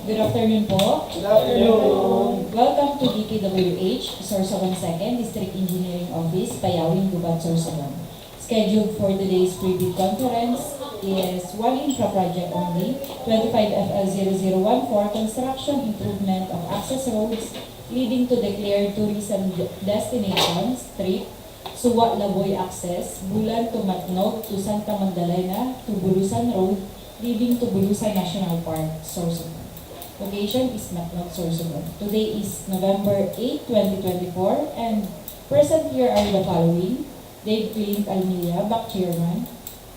Good afternoon po. Good afternoon. Welcome to DPWH Sorsogon 2nd District Engineering Office, Payawin, Bulan, Sorsogon. Scheduled for today's pre-bid conference is one INFRA project only, 25FL0014, construction improvement of access roads leading to declared tourism destinations, trip, Suwa Laboy access, Bulan to Matnog to Santa Magdalena to Bulusan Road, leading to Bulusan National Park, Sorsogon. Location is Matnog, Sorsogon. Today is November 8, 2024, and present here are the following: Dave Clint Almilla, back chairman;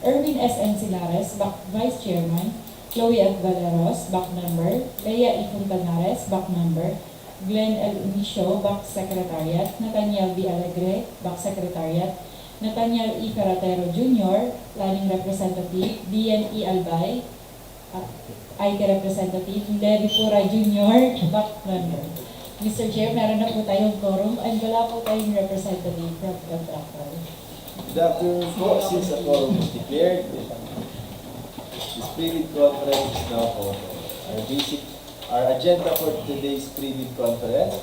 Erwin S. Encilares, back vice chairman; Chloe F. Valeros, back member; Leia E. Fontanares, back member; Glenn L. Inicio, back secretariat; Nathaniel B. Alegre, back secretariat; Nathaniel E. Ferratero Jr., planning representative; Dian E. Albay, IK representative; Levi Pura Jr., back member. Mr. Chair, meron na po tayong quorum and wala po tayong representative from contractor. Good afternoon po. Since a quorum is declared, this pre-bid conference is now open. Our agenda for today's pre-bid conference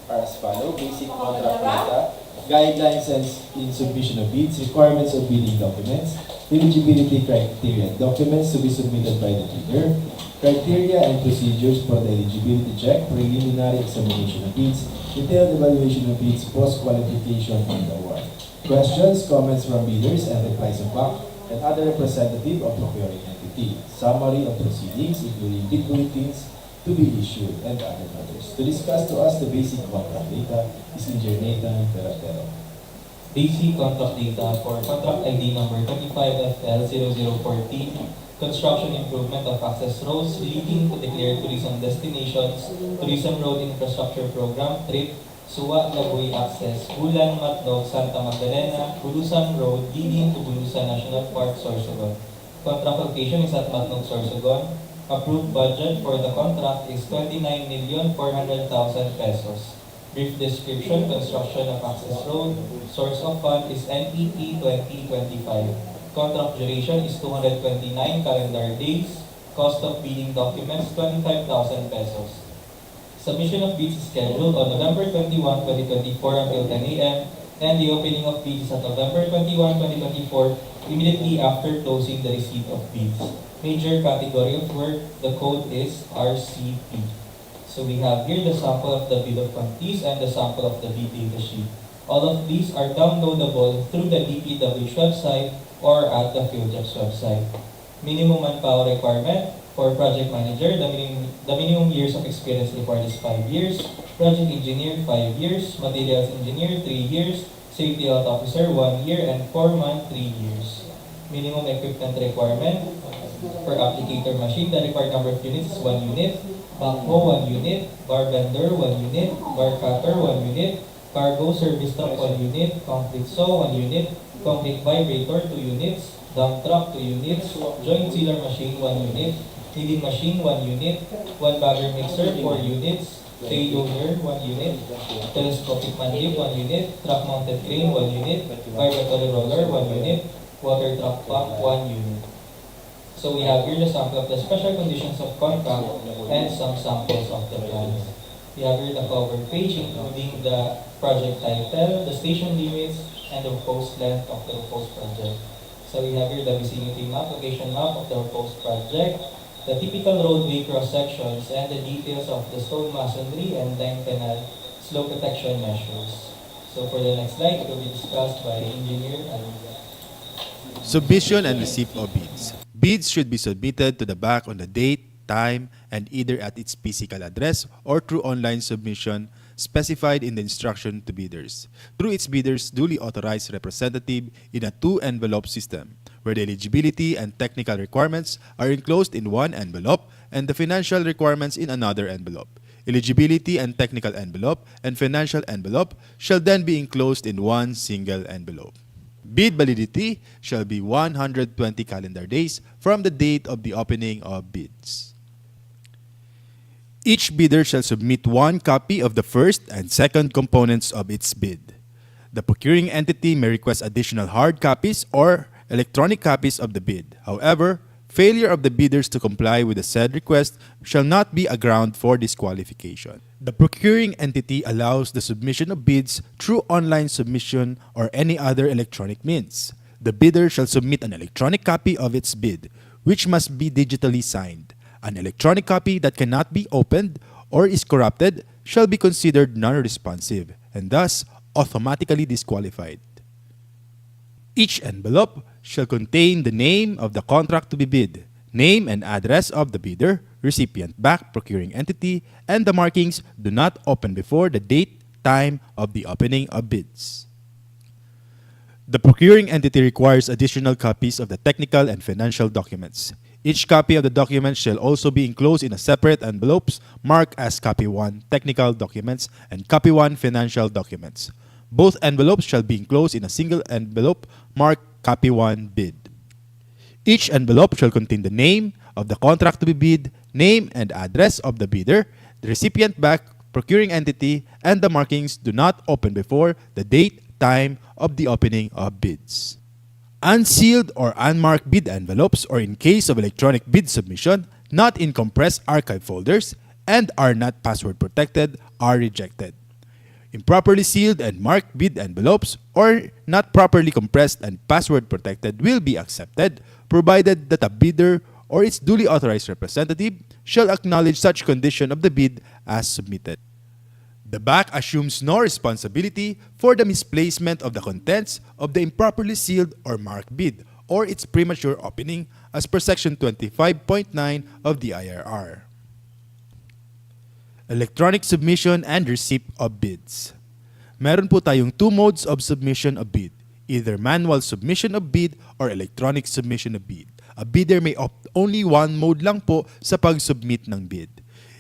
are as follows: basic contract data, guidelines in submission of bids, requirements of bidding documents, eligibility criteria, documents to be submitted by the bidder, criteria and procedures for the eligibility check, preliminary examination of bids, detailed evaluation of bids, post-qualification and award. Questions, comments from bidders, and replies of back and other representative of procuring entity. Summary of proceedings, including bid bulletins to be issued and other matters. To discuss to us the basic contract data is Engineer Nathan Ferratero. Basic contract data for contract ID number 25FL0014, construction improvement of access roads leading to declared tourism destinations, tourism road infrastructure program, TRIP, Suwa Laboy access, Bulan, Matnog, Santa Magdalena, Bulusan Road leading to Bulusan National Park, Sorsogon. Contract location is at Matnog, Sorsogon. Approved budget for the contract is 29,400,000 pesos. Brief description: construction of access road. Source of fund is NEP 2025. Contract duration is 229 calendar days. Cost of bidding documents 25,000 pesos. Submission of bids is scheduled on November 21, 2024 until 10 a.m. and the opening of bids at November 21, 2024 immediately after closing the receipt of bids. Major category of work, the code is RCP. So we have here the sample of the bid of quantities and the sample of the bid data sheet. All of these are downloadable through the DPWH website or at the PhilJobs website. Minimum manpower requirement for project manager, the minimum years of experience required is 5 years, project engineer 5 years, materials engineer 3 years, safety health officer 1 year, and foreman 3 years. Minimum equipment requirement for applicator machine, the required number of units is 1 unit, backhoe 1 unit, bar bender 1 unit, bar cutter 1 unit, cargo service truck 1 unit, concrete saw 1 unit, concrete vibrator 2 units, dump truck 2 units, joint sealer machine 1 unit, kneading machine 1 unit, 1 bagger mixer 4 units, tray loader 1 unit, telescopic mandip 1 unit, truck mounted crane 1 unit, vibratory roller 1 unit, water truck pump 1 unit. So we have here the sample of the special conditions of contract and some samples of the plans. We have here the cover page including the project title, the station limits, and the proposed length of the proposed project. So we have here the vicinity map, location map of the proposed project, the typical roadway cross sections, and the details of the stone masonry and length canal slope protection measures. So for the next slide, it will be discussed by Engineer Almilla. Submission and receipt of bids. Bids should be submitted to the back on the date, time, and either at its physical address or through online submission specified in the instruction to bidders, through its bidders' duly authorized representative in a 2-envelope system, where the eligibility and technical requirements are enclosed in one envelope and the financial requirements in another envelope. Eligibility and technical envelope and financial envelope shall then be enclosed in one single envelope. Bid validity shall be 120 calendar days from the date of the opening of bids. Each bidder shall submit one copy of the first and second components of its bid. The procuring entity may request additional hard copies or electronic copies of the bid. However, Failure of the bidders to comply with the said request shall not be a ground for disqualification. The procuring entity allows the submission of bids through online submission or any other electronic means. The bidder shall submit an electronic copy of its bid, which must be digitally signed. An electronic copy that cannot be opened or is corrupted shall be considered non-responsive and thus automatically disqualified. Each envelope shall contain the name of the contract to be bid, name and address of the bidder, recipient back procuring entity, and the markings do not open before the date, time of the opening of bids. The procuring entity requires additional copies of the technical and financial documents. Each copy of the document shall also be enclosed in a separate envelopes marked as Copy 1 Technical Documents and Copy 1 Financial Documents. Both envelopes shall be enclosed in a single envelope marked Copy 1 Bid. Each envelope shall contain the name of the contract to be bid, name and address of the bidder, the recipient back procuring entity, and the markings do not open before the date, time of the opening of bids. Unsealed or unmarked bid envelopes, or in case of electronic bid submission, not in compressed archive folders and are not password protected, are rejected. Improperly sealed and marked bid envelopes or not properly compressed and password protected will be accepted, provided that a bidder or its duly authorized representative shall acknowledge such condition of the bid as submitted. The BAC assumes no responsibility for the misplacement of the contents of the improperly sealed or marked bid or its premature opening as per Section 25.9 of the IRR. Electronic submission and receipt of bids. Meron po tayong two modes of submission of bid, either manual submission of bid or electronic submission of bid. A bidder may opt only one mode lang po sa pag-submit ng bid.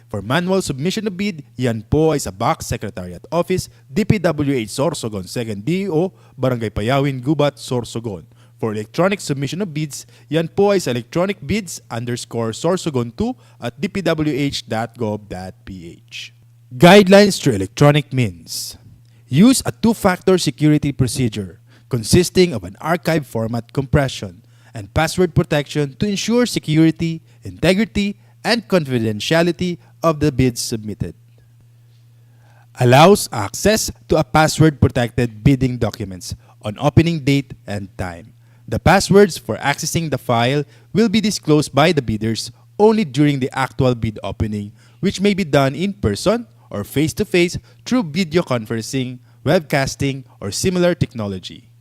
For manual submission of bid, yan po ay sa BAC Secretariat Office, DPWH Sorsogon, 2nd DO, Barangay Payawin, Gubat, Sorsogon. For electronic submission of bids, yan po ay sa electronicbids_sorsogon2 at dpwh.gov.ph. Guidelines through electronic means. Use a two-factor security procedure consisting of an archive format compression and password protection to ensure security, integrity, and confidentiality of the bids submitted. Allows access to a password-protected bidding documents on opening date and time. The passwords for accessing the file will be disclosed by the bidders only during the actual bid opening, which may be done in person or face-to-face through video conferencing, webcasting, or similar technology.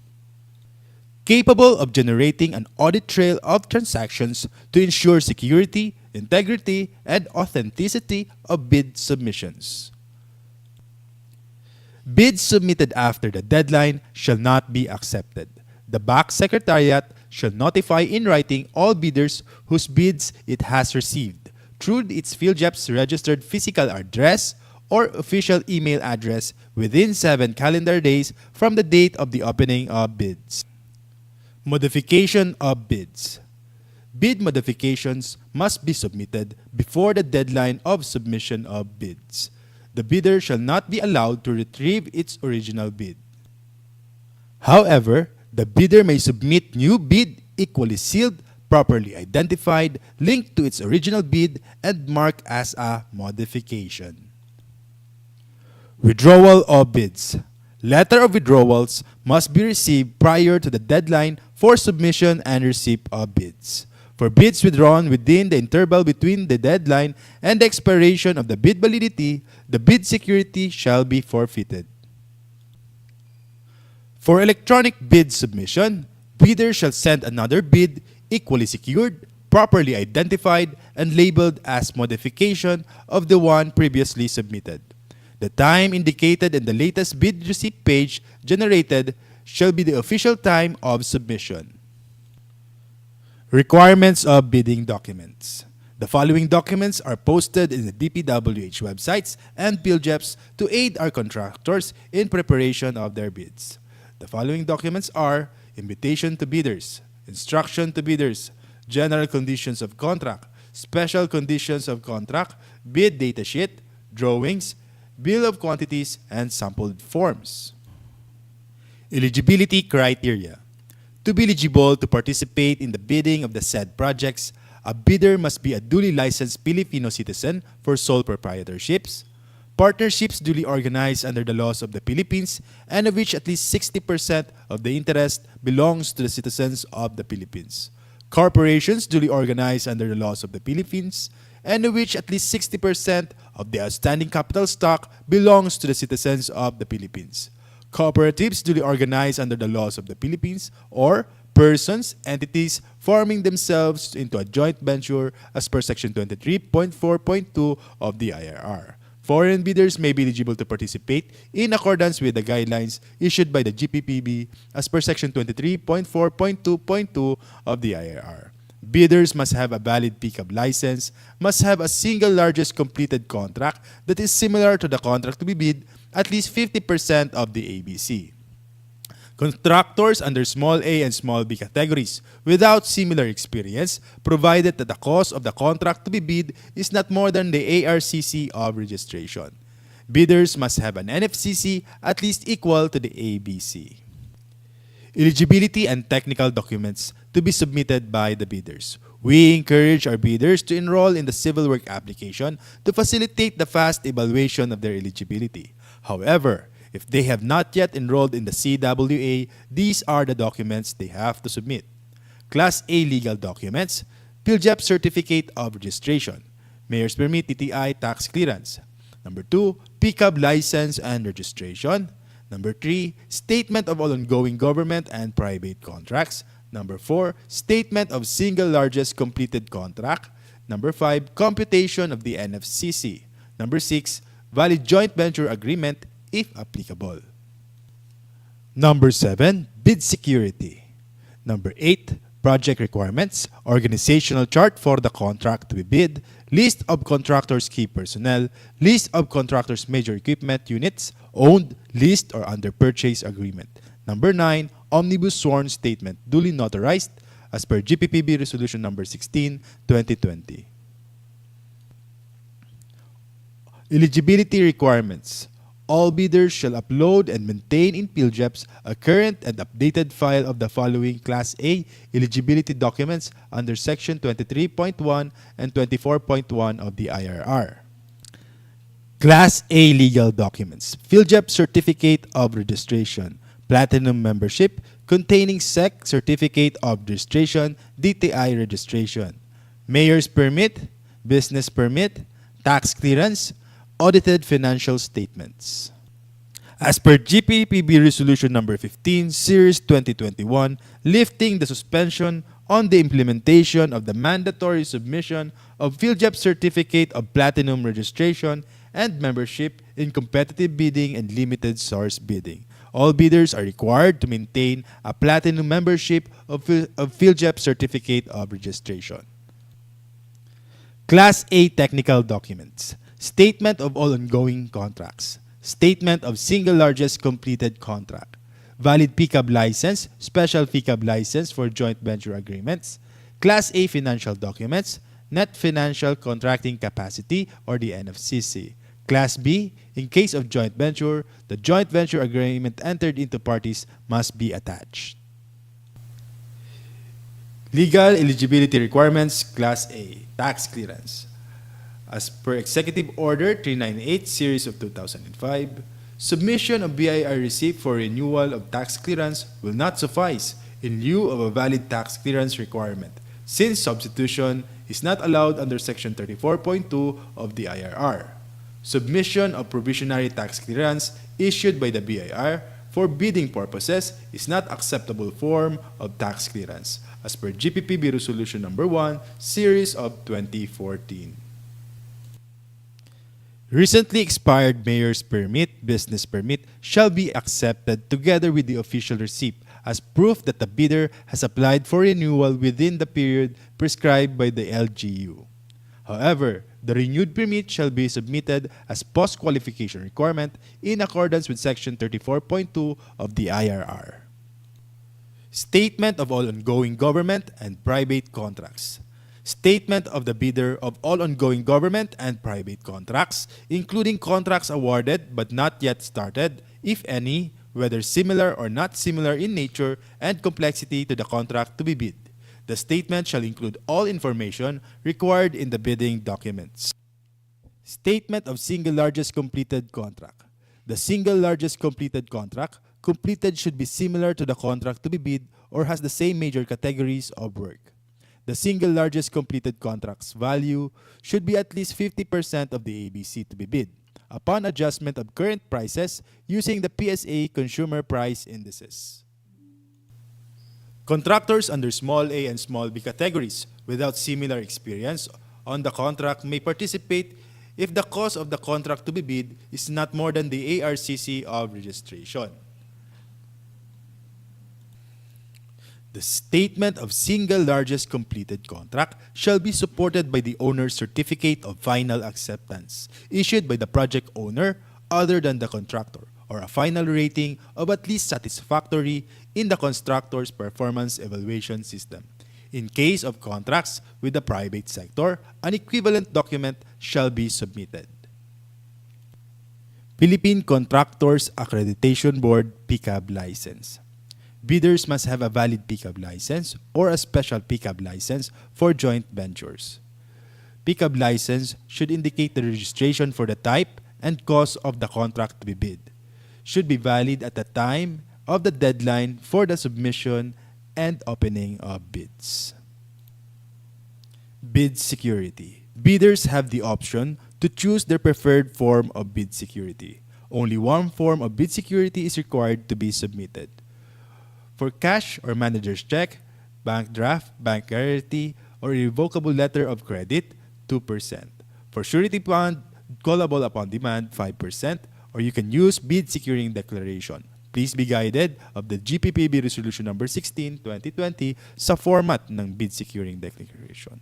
Capable of generating an audit trail of transactions to ensure security, integrity, and authenticity of bid submissions. Bids submitted after the deadline shall not be accepted. The BAC Secretariat shall notify in writing all bidders whose bids it has received through its PhilJEP's registered physical address or official email address within 7 calendar days from the date of the opening of bids. Modification of bids. Bid modifications must be submitted before the deadline of submission of bids. The bidder shall not be allowed to retrieve its original bid. However, the bidder may submit new bid equally sealed, properly identified, linked to its original bid, and marked as a modification. Withdrawal of bids. Letter of withdrawals must be received prior to the deadline for submission and receipt of bids. For bids withdrawn within the interval between the deadline and the expiration of the bid validity, the bid security shall be forfeited. For electronic bid submission, bidder shall send another bid equally secured, properly identified, and labeled as modification of the one previously submitted. The time indicated in the latest bid receipt page generated shall be the official time of submission. Requirements of bidding documents. The following documents are posted in the DPWH websites and PhilJEPs to aid our contractors in preparation of their bids. The following documents are invitation to bidders, instruction to bidders, general conditions of contract, special conditions of contract, bid datasheet, drawings, bill of quantities, and sampled forms. Eligibility criteria. To be eligible to participate in the bidding of the said projects, a bidder must be a duly licensed Filipino citizen for sole proprietorships, partnerships duly organized under the laws of the Philippines, and of which at least 60% of the interest belongs to the citizens of the Philippines, corporations duly organized under the laws of the Philippines, and of which at least 60% of the outstanding capital stock belongs to the citizens of the Philippines, cooperatives duly organized under the laws of the Philippines, or persons, entities forming themselves into a joint venture as per Section 23.4.2 of the IRR. Foreign bidders may be eligible to participate in accordance with the guidelines issued by the GPPB as per Section 23.4.2.2 of the IRR. Bidders must have a valid pickup license, must have a single largest completed contract that is similar to the contract to be bid, at least 50% of the ABC. Contractors under small a and small b categories without similar experience, provided that the cost of the contract to be bid is not more than the ARCC of registration. Bidders must have an NFCC at least equal to the ABC. Eligibility and technical documents to be submitted by the bidders. We encourage our bidders to enroll in the civil work application to facilitate the fast evaluation of their eligibility. However, if they have not yet enrolled in the CWA, these are the documents they have to submit. Class A legal documents, PhilJEP Certificate of Registration, Mayor's Permit TTI Tax Clearance. Number 2, Pickup License and Registration. Number 3, Statement of all ongoing government and private contracts. Number 4, Statement of single largest completed contract. Number 5, Computation of the NFCC. Number 6, Valid joint venture agreement if applicable. Number 7, bid security. Number 8, project requirements, organizational chart for the contract to be bid, list of contractors' key personnel, list of contractors' major equipment units, owned, leased, or under purchase agreement. Number 9, omnibus sworn statement duly notarized as per GPPB Resolution Number 16, 2020. Eligibility requirements. All bidders shall upload and maintain in PhilJEPs a current and updated file of the following Class A eligibility documents under Section 23.1 and 24.1 of the IRR. Class A legal documents. PhilJEP Certificate of Registration. Platinum membership containing SEC Certificate of Registration, DTI registration. Mayor's Permit, Business Permit, Tax Clearance, Audited financial statements. As per GPPB Resolution Number 15, Series 2021, lifting the suspension on the implementation of the mandatory submission of PhilJEP Certificate of Platinum Registration and membership in competitive bidding and limited source bidding. All bidders are required to maintain a Platinum membership of PhilJEP Certificate of Registration. Class A technical documents. Statement of all ongoing contracts. Statement of single largest completed contract. Valid pickup license, special pickup license for joint venture agreements. Class A financial documents. Net financial contracting capacity or the NFCC. Class B, in case of joint venture, the joint venture agreement entered into parties must be attached. Legal eligibility requirements. Class A, tax clearance. As per Executive Order 398 Series of 2005, submission of BIR receipt for renewal of tax clearance will not suffice in lieu of a valid tax clearance requirement, since substitution is not allowed under Section 34.2 of the IRR. Submission of provisionary tax clearance issued by the BIR for bidding purposes is not acceptable form of tax clearance, as per GPPB Resolution Number 1, Series of 2014. Recently expired Mayor's Permit, Business Permit shall be accepted together with the official receipt as proof that the bidder has applied for renewal within the period prescribed by the LGU. However, the renewed permit shall be submitted as post-qualification requirement in accordance with Section 34.2 of the IRR. Statement of all ongoing government and private contracts. Statement of the bidder of all ongoing government and private contracts, including contracts awarded but not yet started, if any, whether similar or not similar in nature and complexity to the contract to be bid. The statement shall include all information required in the bidding documents. Statement of single largest completed contract. The single largest completed contract completed should be similar to the contract to be bid or has the same major categories of work. The single largest completed contract's value should be at least 50% of the ABC to be bid, upon adjustment of current prices using the PSA Consumer Price Indices. Contractors under small a and small b categories without similar experience on the contract may participate if the cost of the contract to be bid is not more than the ARCC of registration. The statement of single largest completed contract shall be supported by the owner's certificate of final acceptance, issued by the project owner other than the contractor, or a final rating of at least satisfactory in the constructor's performance evaluation system. In case of contracts with the private sector, an equivalent document shall be submitted. Philippine Contractors Accreditation Board PCAB license. Bidders must have a valid PCAB license or a special PCAB license for joint ventures. PCAB license should indicate the registration for the type and cost of the contract to be bid. Should be valid at the time of the deadline for the submission and opening of bids. Bid security. Bidders have the option to choose their preferred form of bid security. Only one form of bid security is required to be submitted. For cash or manager's check, bank draft, bank guarantee, or irrevocable letter of credit, 2%. For surety bond, callable upon demand, 5%, or you can use bid securing declaration. Please be guided of the GPPB Resolution Number 16, 2020 sa format ng bid securing declaration.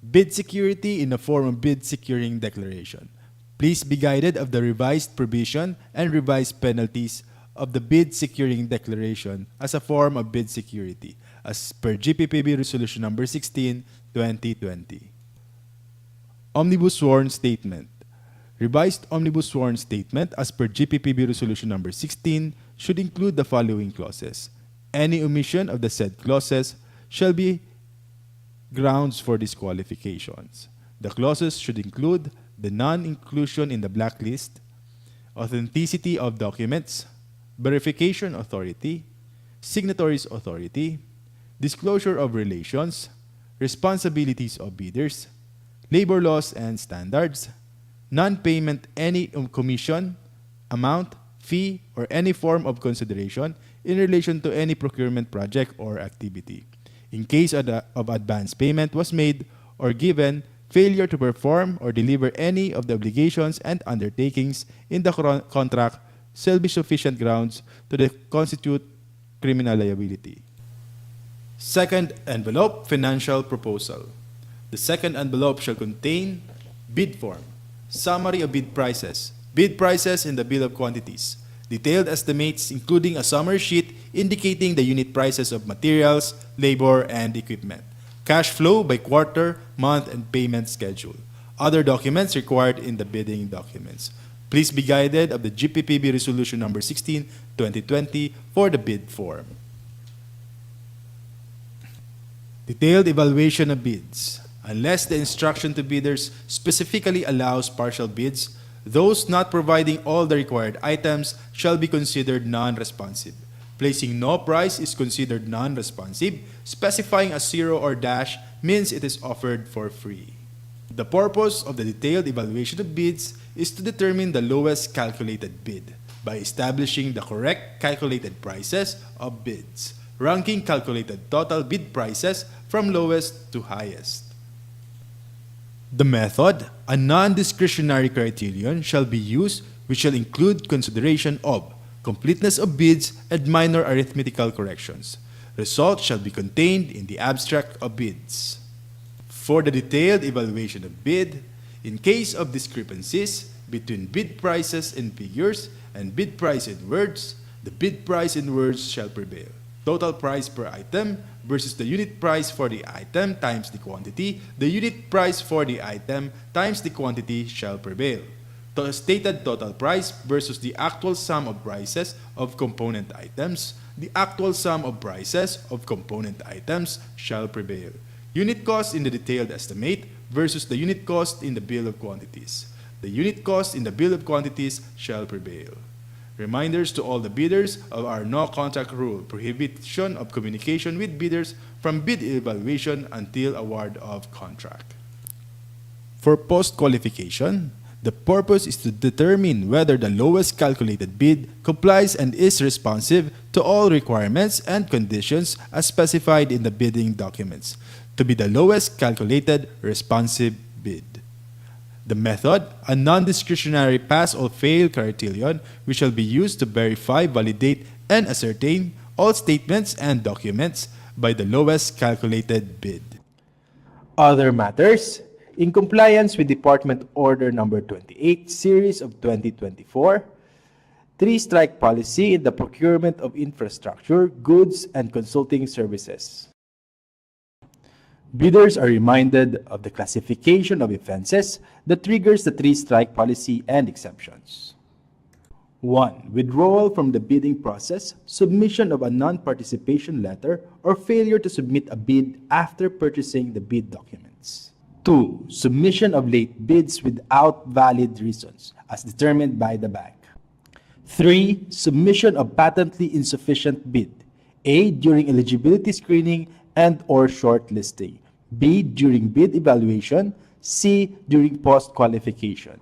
Bid security in the form of bid securing declaration. Please be guided of the revised provision and revised penalties of the bid securing declaration as a form of bid security as per GPPB Resolution Number 16, 2020. Omnibus Sworn Statement. Revised Omnibus Sworn Statement as per GPPB Resolution Number 16 should include the following clauses. Any omission of the said clauses shall be grounds for disqualifications. The clauses should include the non-inclusion in the blacklist, authenticity of documents, verification authority, signatories authority, disclosure of relations, responsibilities of bidders, labor laws and standards, non-payment any commission, amount, fee, or any form of consideration in relation to any procurement project or activity. In case of advance payment was made or given, failure to perform or deliver any of the obligations and undertakings in the contract shall be sufficient grounds to constitute criminal liability. Second envelope, financial proposal. The second envelope shall contain bid form, summary of bid prices in the bill of quantities, detailed estimates including a summary sheet indicating the unit prices of materials, labor, and equipment, cash flow by quarter, month, and payment schedule, other documents required in the bidding documents. Please be guided of the GPPB Resolution Number 16, 2020 for the bid form. Detailed evaluation of bids. Unless the instruction to bidders specifically allows partial bids, those not providing all the required items shall be considered non-responsive. Placing no price is considered non-responsive. Specifying a zero or dash means it is offered for free. The purpose of the detailed evaluation of bids is to determine the lowest calculated bid by establishing the correct calculated prices of bids, ranking calculated total bid prices from lowest to highest. The method, a non-discretionary criterion, shall be used which shall include consideration of completeness of bids and minor arithmetical corrections. Results shall be contained in the abstract of bids. For the detailed evaluation of bid, in case of discrepancies between bid prices in figures and bid price in words, the bid price in words shall prevail. Total price per item versus the unit price for the item times the quantity, the unit price for the item times the quantity shall prevail. The stated total price versus the actual sum of prices of component items, the actual sum of prices of component items shall prevail. Unit cost in the detailed estimate versus the unit cost in the bill of quantities. The unit cost in the bill of quantities shall prevail. Reminders to all the bidders of our no contract rule, prohibition of communication with bidders from bid evaluation until award of contract. For post-qualification, the purpose is to determine whether the lowest calculated bid complies and is responsive to all requirements and conditions as specified in the bidding documents, to be the lowest calculated responsive bid. The method, a non-discretionary pass or fail criterion, which shall be used to verify, validate, and ascertain all statements and documents by the lowest calculated bid. Other matters, in compliance with Department Order Number 28, Series of 2024, three-strike policy in the procurement of infrastructure, goods, and consulting services. Bidders are reminded of the classification of offenses that triggers the three-strike policy and exceptions. 1. Withdrawal from the bidding process, submission of a non-participation letter, or failure to submit a bid after purchasing the bid documents. 2. Submission of late bids without valid reasons, as determined by the bank. 3. Submission of patently insufficient bid, A. During eligibility screening and or shortlisting, B. During bid evaluation, C. During post-qualification.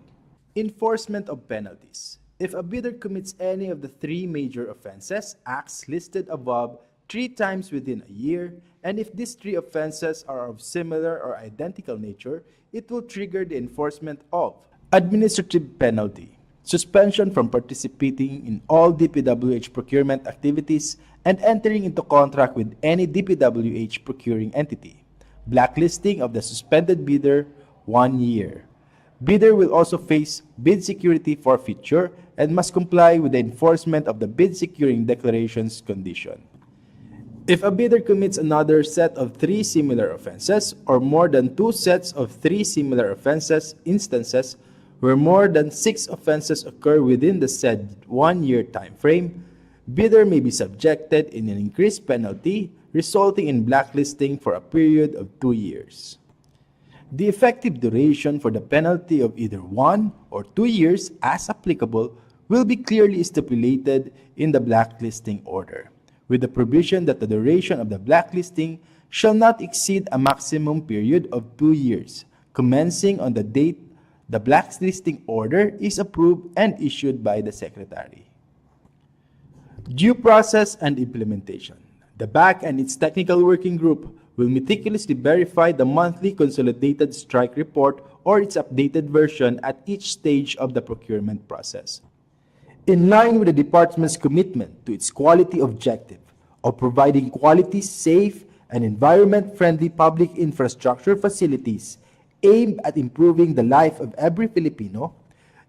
Enforcement of penalties. If a bidder commits any of the three major offenses, acts listed above 3 times within a year, and if these three offenses are of similar or identical nature, it will trigger the enforcement of administrative penalty, suspension from participating in all DPWH procurement activities and entering into contract with any DPWH procuring entity, blacklisting of the suspended bidder 1 year. Bidder will also face bid security forfeiture and must comply with the enforcement of the bid securing declarations condition. If a bidder commits another set of 3 similar offenses or more than 2 sets of 3 similar offenses instances where more than 6 offenses occur within the said 1-year time frame, bidder may be subjected in an increased penalty resulting in blacklisting for a period of 2 years. The effective duration for the penalty of either 1 or 2 years, as applicable, will be clearly stipulated in the blacklisting order, with the provision that the duration of the blacklisting shall not exceed a maximum period of 2 years, commencing on the date the blacklisting order is approved and issued by the Secretary. Due process and implementation. The BAC and its technical working group will meticulously verify the monthly consolidated strike report or its updated version at each stage of the procurement process. In line with the department's commitment to its quality objective of providing quality, safe, and environment-friendly public infrastructure facilities aimed at improving the life of every Filipino,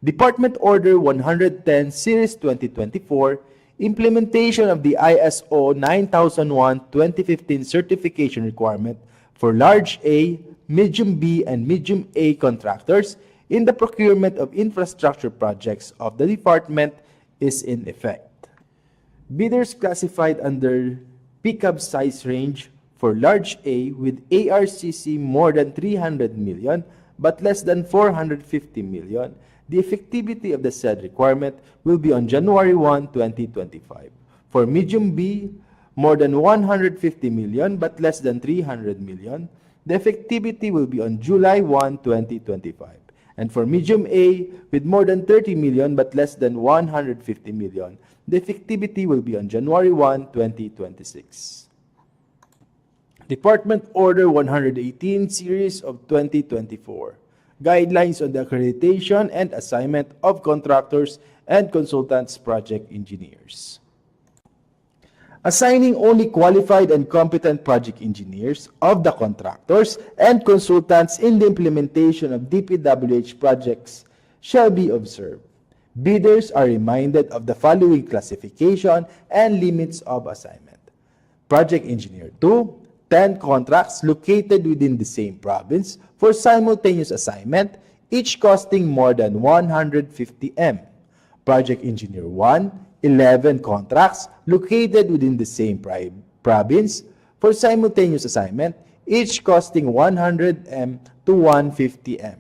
Department Order 110 Series 2024, implementation of the ISO 9001-2015 certification requirement for large A, medium B, and medium A contractors in the procurement of infrastructure projects of the department is in effect. Bidders classified under pickup size range for large A with ARCC more than 300 million but less than 450 million, the effectivity of the said requirement will be on January 1, 2025. For medium B, more than 150 million but less than 300 million, the effectivity will be on July 1, 2025. And for medium A, with more than 30 million but less than 150 million, the effectivity will be on January 1, 2026. Department Order 118 Series of 2024. Guidelines on the accreditation and assignment of contractors and consultants project engineers. Assigning only qualified and competent project engineers of the contractors and consultants in the implementation of DPWH projects shall be observed. Bidders are reminded of the following classification and limits of assignment. Project Engineer 2, 10 contracts located within the same province for simultaneous assignment each costing more than 150M. Project Engineer 1, 11 contracts located within the same province for simultaneous assignment, each costing 100M to 150M.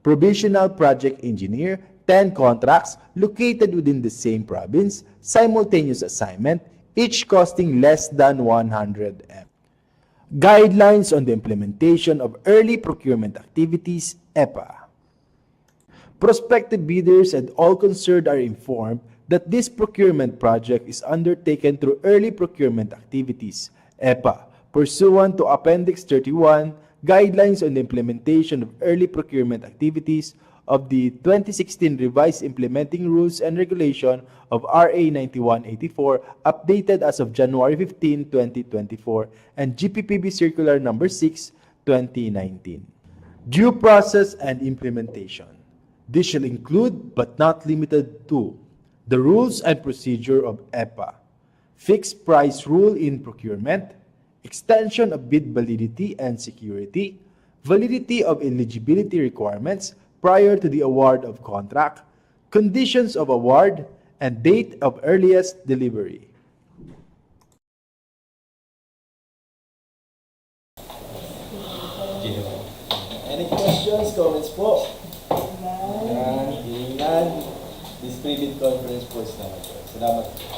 Provisional Project Engineer, 10 contracts located within the same province, simultaneous assignment, each costing less than 100M. Guidelines on the implementation of early procurement activities, EPA. Prospective bidders and all concerned are informed that this procurement project is undertaken through early procurement activities, EPA, pursuant to Appendix 31, Guidelines on the Implementation of Early Procurement Activities of the 2016 Revised Implementing Rules and Regulation of RA 9184, updated as of January 15, 2024, and GPPB Circular Number 6, 2019. Due process and implementation. This shall include, but not limited to, the rules and procedure of EPA, fixed price rule in procurement, extension of bid validity and security, validity of eligibility requirements prior to the award of contract, conditions of award, and date of earliest delivery. Any questions, comments po? Yan, tingnan. This pre-bid conference po is naman po. Salamat.